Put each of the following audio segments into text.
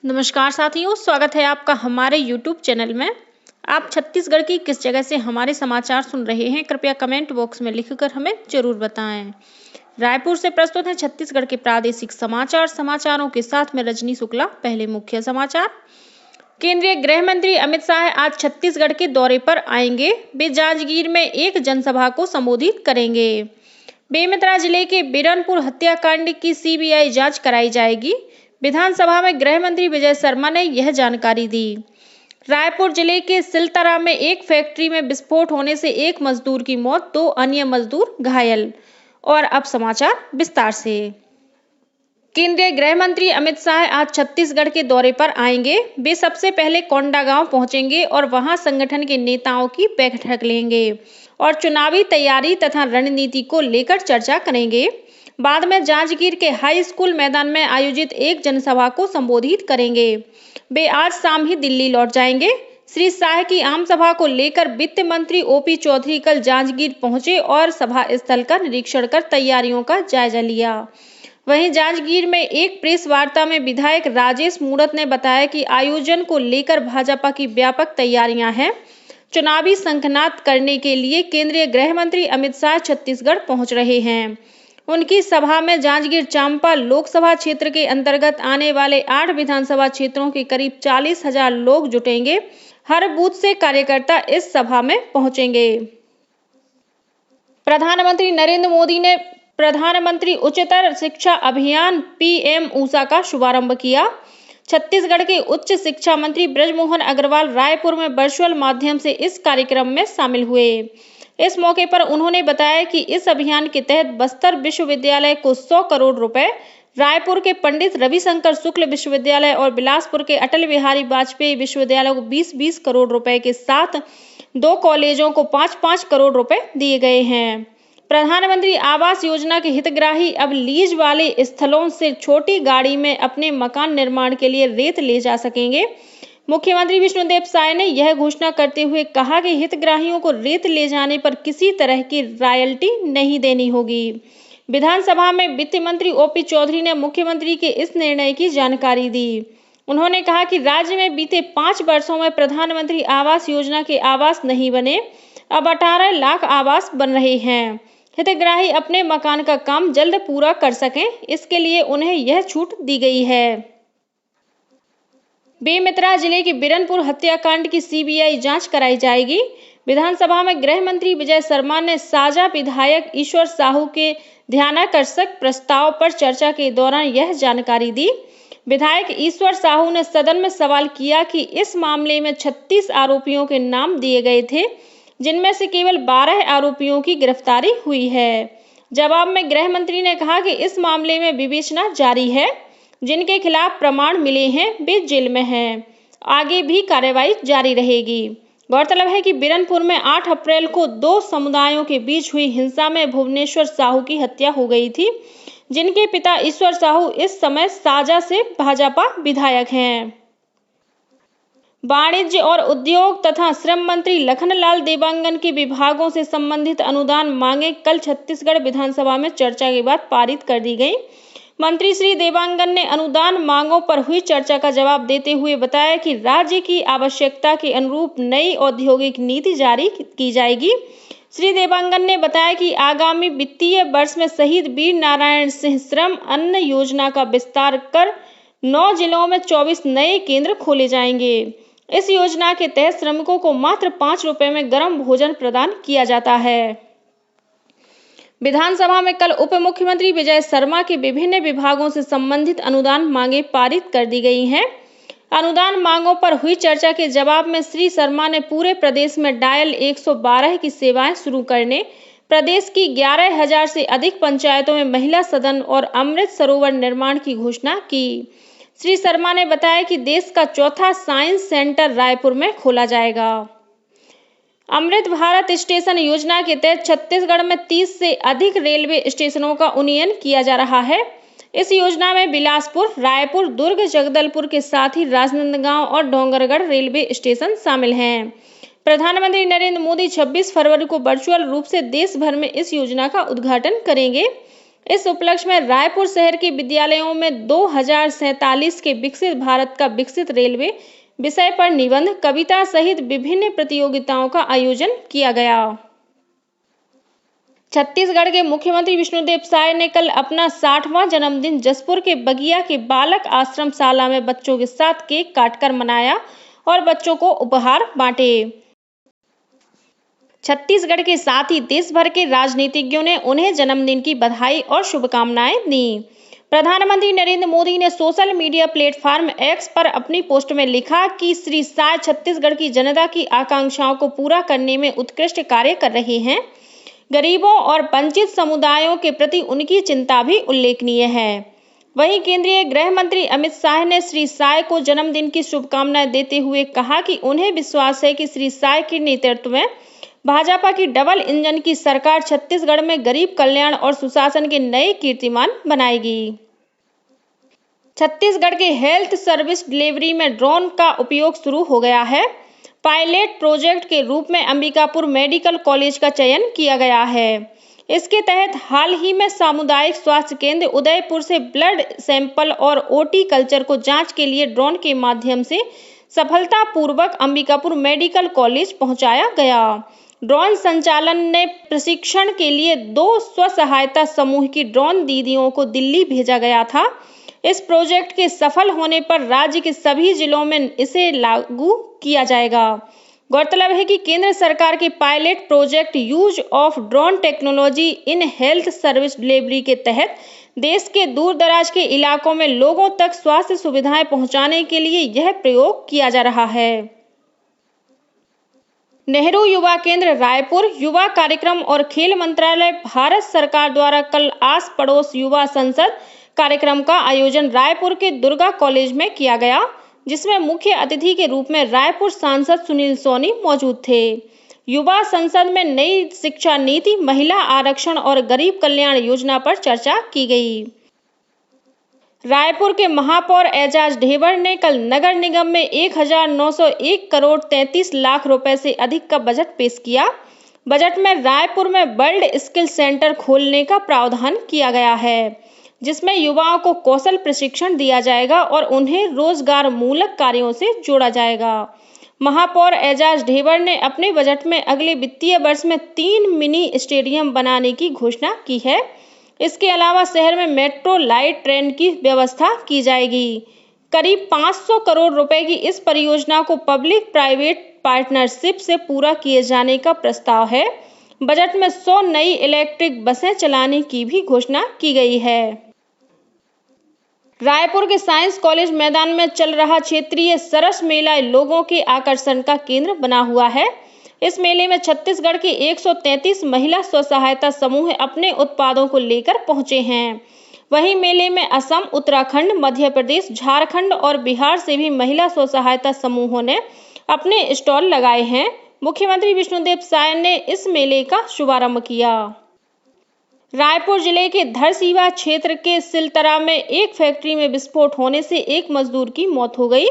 नमस्कार साथियों, स्वागत है आपका हमारे YouTube चैनल में। आप छत्तीसगढ़ की किस जगह से हमारे समाचार सुन रहे हैं, कृपया कमेंट बॉक्स में लिखकर हमें जरूर बताएं। रायपुर से प्रस्तुत है छत्तीसगढ़ के प्रादेशिक समाचार। समाचारों के साथ में रजनी शुक्ला। पहले मुख्य समाचार। केंद्रीय गृह मंत्री अमित शाह आज छत्तीसगढ़ के दौरे पर आएंगे। वे जांजगीर में एक जनसभा को संबोधित करेंगे। बेमेतरा जिले के बिरनपुर हत्याकांड की सीबीआई जांच कराई जाएगी। विधानसभा में गृह मंत्री विजय शर्मा ने यह जानकारी दी। रायपुर जिले के सिलतरा में एक फैक्ट्री में विस्फोट होने से एक मजदूर की मौत, 2 अन्य मजदूर घायल। और अब समाचार विस्तार से। केंद्रीय गृह मंत्री अमित शाह आज छत्तीसगढ़ के दौरे पर आएंगे। वे सबसे पहले कोंडागांव पहुंचेंगे और वहां संगठन के नेताओं की बैठक लेंगे और चुनावी तैयारी तथा रणनीति को लेकर चर्चा करेंगे। बाद में जांजगीर के हाई स्कूल मैदान में आयोजित एक जनसभा को संबोधित करेंगे। वे आज शाम ही दिल्ली लौट जाएंगे। श्री शाह की आम सभा को लेकर वित्त मंत्री ओपी चौधरी कल जांजगीर पहुंचे और सभा स्थल का निरीक्षण कर तैयारियों का जायजा लिया। वहीं जांजगीर में एक प्रेस वार्ता में विधायक राजेश मूणत ने बताया कि आयोजन को लेकर भाजपा की व्यापक तैयारियां हैं। चुनावी शंखनाद करने के लिए केंद्रीय गृह मंत्री अमित शाह छत्तीसगढ़ पहुंच रहे हैं। उनकी सभा में जांजगीर चांपा लोकसभा क्षेत्र के अंतर्गत आने वाले 8 विधानसभा क्षेत्रों के करीब 40,000 लोग जुटेंगे। हर बूथ से कार्यकर्ता इस सभा में पहुंचेंगे। प्रधानमंत्री नरेंद्र मोदी ने प्रधानमंत्री उच्चतर शिक्षा अभियान पीएम-ऊषा का शुभारंभ किया। छत्तीसगढ़ के उच्च शिक्षा मंत्री बृजमोहन अग्रवाल रायपुर में वर्चुअल माध्यम से इस कार्यक्रम में शामिल हुए। इस मौके पर उन्होंने बताया कि इस अभियान के तहत बस्तर विश्वविद्यालय को 100 करोड़ रुपए, रायपुर के पंडित रविशंकर शुक्ल विश्वविद्यालय और बिलासपुर के अटल बिहारी वाजपेयी विश्वविद्यालय को 20-20 करोड़ रुपए के साथ 2 कॉलेजों को 5-5 करोड़ रुपए दिए गए हैं। प्रधानमंत्री आवास योजना के हितग्राही अब लीज वाले स्थलों से छोटी गाड़ी में अपने मकान निर्माण के लिए रेत ले जा सकेंगे। मुख्यमंत्री विष्णुदेव साय ने यह घोषणा करते हुए कहा कि हितग्राहियों को रेत ले जाने पर किसी तरह की रॉयल्टी नहीं देनी होगी। विधानसभा में वित्त मंत्री ओपी चौधरी ने मुख्यमंत्री के इस निर्णय की जानकारी दी। उन्होंने कहा कि राज्य में बीते 5 वर्षों में प्रधानमंत्री आवास योजना के आवास नहीं बने, अब 18 लाख आवास बन रहे हैं। हितग्राही अपने मकान का काम जल्द पूरा कर सकें, इसके लिए उन्हें यह छूट दी गई है। बेमेतरा जिले के बिरनपुर हत्याकांड की सीबीआई जांच कराई जाएगी। विधानसभा में गृह मंत्री विजय शर्मा ने साजा विधायक ईश्वर साहू के ध्यानाकर्षक प्रस्ताव पर चर्चा के दौरान यह जानकारी दी। विधायक ईश्वर साहू ने सदन में सवाल किया कि इस मामले में 36 आरोपियों के नाम दिए गए थे, जिनमें से केवल 12 आरोपियों की गिरफ्तारी हुई है। जवाब में गृह मंत्री ने कहा कि इस मामले में विवेचना जारी है। जिनके खिलाफ प्रमाण मिले हैं वे जेल में हैं। आगे भी कार्रवाई जारी रहेगी। गौरतलब है कि बिरनपुर में 8 अप्रैल को 2 समुदायों के बीच हुई हिंसा में भुवनेश्वर साहू की हत्या हो गई थी, जिनके पिता ईश्वर साहू इस समय साजा से भाजपा विधायक हैं। वाणिज्य और उद्योग तथा श्रम मंत्री लखनलाल देवांगन के विभागों से संबंधित अनुदान मांगे कल छत्तीसगढ़ विधानसभा में चर्चा के बाद पारित कर दी गई। मंत्री श्री देवांगन ने अनुदान मांगों पर हुई चर्चा का जवाब देते हुए बताया कि राज्य की आवश्यकता के अनुरूप नई औद्योगिक नीति जारी की जाएगी। श्री देवांगन ने बताया कि आगामी वित्तीय वर्ष में शहीद वीर नारायण सिंह श्रम अन्न योजना का विस्तार कर 9 जिलों में 24 नए केंद्र खोले जाएंगे। इस योजना के तहत श्रमिकों को मात्र 5 रुपए में गर्म भोजन प्रदान किया जाता है। विधानसभा में कल उप मुख्यमंत्री विजय शर्मा के विभिन्न विभागों से संबंधित अनुदान मांगे पारित कर दी गई हैं। अनुदान मांगों पर हुई चर्चा के जवाब में श्री शर्मा ने पूरे प्रदेश में डायल 112 की सेवाएं शुरू करने, प्रदेश की 11,000 से अधिक पंचायतों में महिला सदन और अमृत सरोवर निर्माण की घोषणा की। श्री शर्मा ने बताया कि देश का चौथा साइंस सेंटर रायपुर में खोला जाएगा। अमृत भारत स्टेशन योजना के तहत छत्तीसगढ़ में 30 से अधिक रेलवे स्टेशनों का उन्नयन किया जा रहा है। इस योजना में बिलासपुर, रायपुर, दुर्ग, जगदलपुर के साथ ही राजनांदगांव और डोंगरगढ़ रेलवे स्टेशन शामिल हैं। प्रधानमंत्री नरेंद्र मोदी 26 फरवरी को वर्चुअल रूप से देश भर में इस योजना का उद्घाटन करेंगे। इस उपलक्ष्य में रायपुर शहर के विद्यालयों में 2047 के विकसित भारत का विकसित रेलवे विषय पर निबंध, कविता सहित विभिन्न प्रतियोगिताओं का आयोजन किया गया। छत्तीसगढ़ के मुख्यमंत्री विष्णुदेव साय ने कल अपना 60वां जन्मदिन जसपुर के बगिया के बालक आश्रम शाला में बच्चों के साथ केक काटकर मनाया और बच्चों को उपहार बांटे। छत्तीसगढ़ के साथ ही देश भर के राजनीतिज्ञों ने उन्हें जन्मदिन की बधाई और शुभकामनाएं दी। प्रधानमंत्री नरेंद्र मोदी ने सोशल मीडिया प्लेटफॉर्म एक्स पर अपनी पोस्ट में लिखा कि श्री साय छत्तीसगढ़ की जनता की आकांक्षाओं को पूरा करने में उत्कृष्ट कार्य कर रहे हैं। गरीबों और वंचित समुदायों के प्रति उनकी चिंता भी उल्लेखनीय है। वहीं केंद्रीय गृह मंत्री अमित शाह ने श्री साय को जन्मदिन की शुभकामनाएं देते हुए कहा कि उन्हें विश्वास है कि श्री साय के नेतृत्व में भाजपा की डबल इंजन की सरकार छत्तीसगढ़ में गरीब कल्याण और सुशासन के नए कीर्तिमान बनाएगी। छत्तीसगढ़ के हेल्थ सर्विस डिलीवरी में ड्रोन का उपयोग शुरू हो गया है। पायलट प्रोजेक्ट के रूप में अंबिकापुर मेडिकल कॉलेज का चयन किया गया है। इसके तहत हाल ही में सामुदायिक स्वास्थ्य केंद्र उदयपुर से ब्लड सैंपल और ओटी कल्चर को जांच के लिए ड्रोन के माध्यम से सफलतापूर्वक अंबिकापुर मेडिकल कॉलेज पहुंचाया गया। ड्रोन संचालन ने प्रशिक्षण के लिए 2 स्व सहायता समूह की ड्रोन दीदियों को दिल्ली भेजा गया था। इस प्रोजेक्ट के सफल होने पर राज्य के सभी जिलों में इसे लागू किया जाएगा। गौरतलब है कि केंद्र सरकार के pilot project use of drone technology in health service delivery के तहत देश के दूर दराज के इलाकों में लोगों तक स्वास्थ्य सुविधाएं पहुंचाने के लिए यह प्रयोग किया जा रहा है। नेहरू युवा केंद्र रायपुर, युवा कार्यक्रम और खेल मंत्रालय भारत सरकार द्वारा कल आस पड़ोस युवा संसद कार्यक्रम का आयोजन रायपुर के दुर्गा कॉलेज में किया गया, जिसमें मुख्य अतिथि के रूप में रायपुर सांसद सुनील सोनी मौजूद थे। युवा संसद में नई शिक्षा नीति, महिला आरक्षण और गरीब कल्याण योजना पर चर्चा की गई। रायपुर के महापौर एजाज ढेबर ने कल नगर निगम में 1901 करोड़ 33 लाख रुपए से अधिक का बजट पेश किया। बजट में रायपुर में वर्ल्ड स्किल सेंटर खोलने का प्रावधान किया गया है, जिसमें युवाओं को कौशल प्रशिक्षण दिया जाएगा और उन्हें रोजगार मूलक कार्यों से जोड़ा जाएगा। महापौर एजाज ढेबर ने अपने बजट में अगले वित्तीय वर्ष में 3 मिनी स्टेडियम बनाने की घोषणा की है। इसके अलावा शहर में मेट्रो लाइट ट्रेन की व्यवस्था की जाएगी। करीब 500 करोड़ रुपए की इस परियोजना को पब्लिक प्राइवेट पार्टनरशिप से पूरा किए जाने का प्रस्ताव है। बजट में 100 नई इलेक्ट्रिक बसें चलाने की भी घोषणा की गई है। रायपुर के साइंस कॉलेज मैदान में चल रहा क्षेत्रीय सरस मेला लोगों के आकर्षण का केंद्र बना हुआ है। इस मेले में छत्तीसगढ़ के 133 महिला स्व सहायता समूह अपने उत्पादों को लेकर पहुंचे हैं। वहीं मेले में असम, उत्तराखंड, मध्य प्रदेश, झारखंड और बिहार से भी महिला स्व सहायता समूहों ने अपने स्टॉल लगाए हैं। मुख्यमंत्री विष्णुदेव साय ने इस मेले का शुभारंभ किया। रायपुर जिले के धरसीवा क्षेत्र के सिलतरा में एक फैक्ट्री में विस्फोट होने से एक मजदूर की मौत हो गई,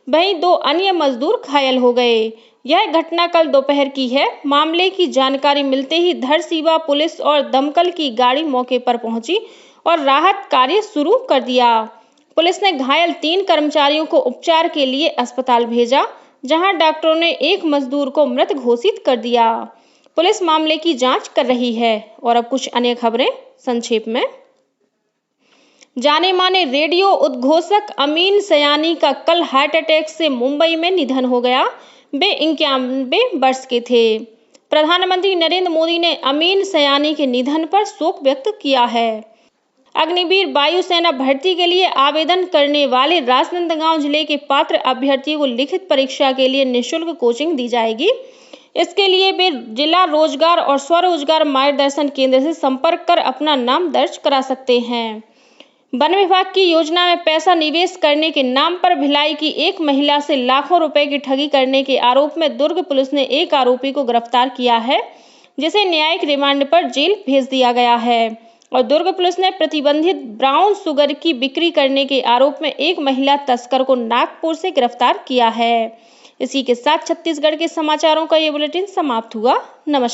वहीं 2 अन्य मजदूर घायल हो गए। यह घटना कल दोपहर की है। मामले की जानकारी मिलते ही धरसीवा पुलिस और दमकल की गाड़ी मौके पर पहुंची और राहत कार्य शुरू कर दिया। पुलिस ने घायल 3 कर्मचारियों को उपचार के लिए अस्पताल भेजा, जहां डॉक्टरों ने एक मजदूर को मृत घोषित कर दिया। पुलिस मामले की जांच कर रही है। और अब कुछ अन्य खबरें संक्षेप में। जाने माने रेडियो उद्घोषक अमीन सयानी का कल हार्ट अटैक से मुंबई में निधन हो गया। वे 91 वर्ष के थे। प्रधानमंत्री नरेंद्र मोदी ने अमीन सयानी के निधन पर शोक व्यक्त किया है। अग्निवीर वायुसेना भर्ती के लिए आवेदन करने वाले राजनांदगांव जिले के पात्र अभ्यर्थियों को लिखित परीक्षा के लिए निःशुल्क कोचिंग दी जाएगी। इसके लिए वे जिला रोजगार और स्वरोजगार मार्गदर्शन केंद्र से संपर्क कर अपना नाम दर्ज करा सकते हैं। वन विभाग की योजना में पैसा निवेश करने के नाम पर भिलाई की एक महिला से लाखों रुपए की ठगी करने के आरोप में दुर्ग पुलिस ने एक आरोपी को गिरफ्तार किया है, जिसे न्यायिक रिमांड पर जेल भेज दिया गया है। और दुर्ग पुलिस ने प्रतिबंधित ब्राउन शुगर की बिक्री करने के आरोप में एक महिला तस्कर को नागपुर से गिरफ्तार किया है। इसी के साथ छत्तीसगढ़ के समाचारों का ये बुलेटिन समाप्त हुआ। नमस्कार।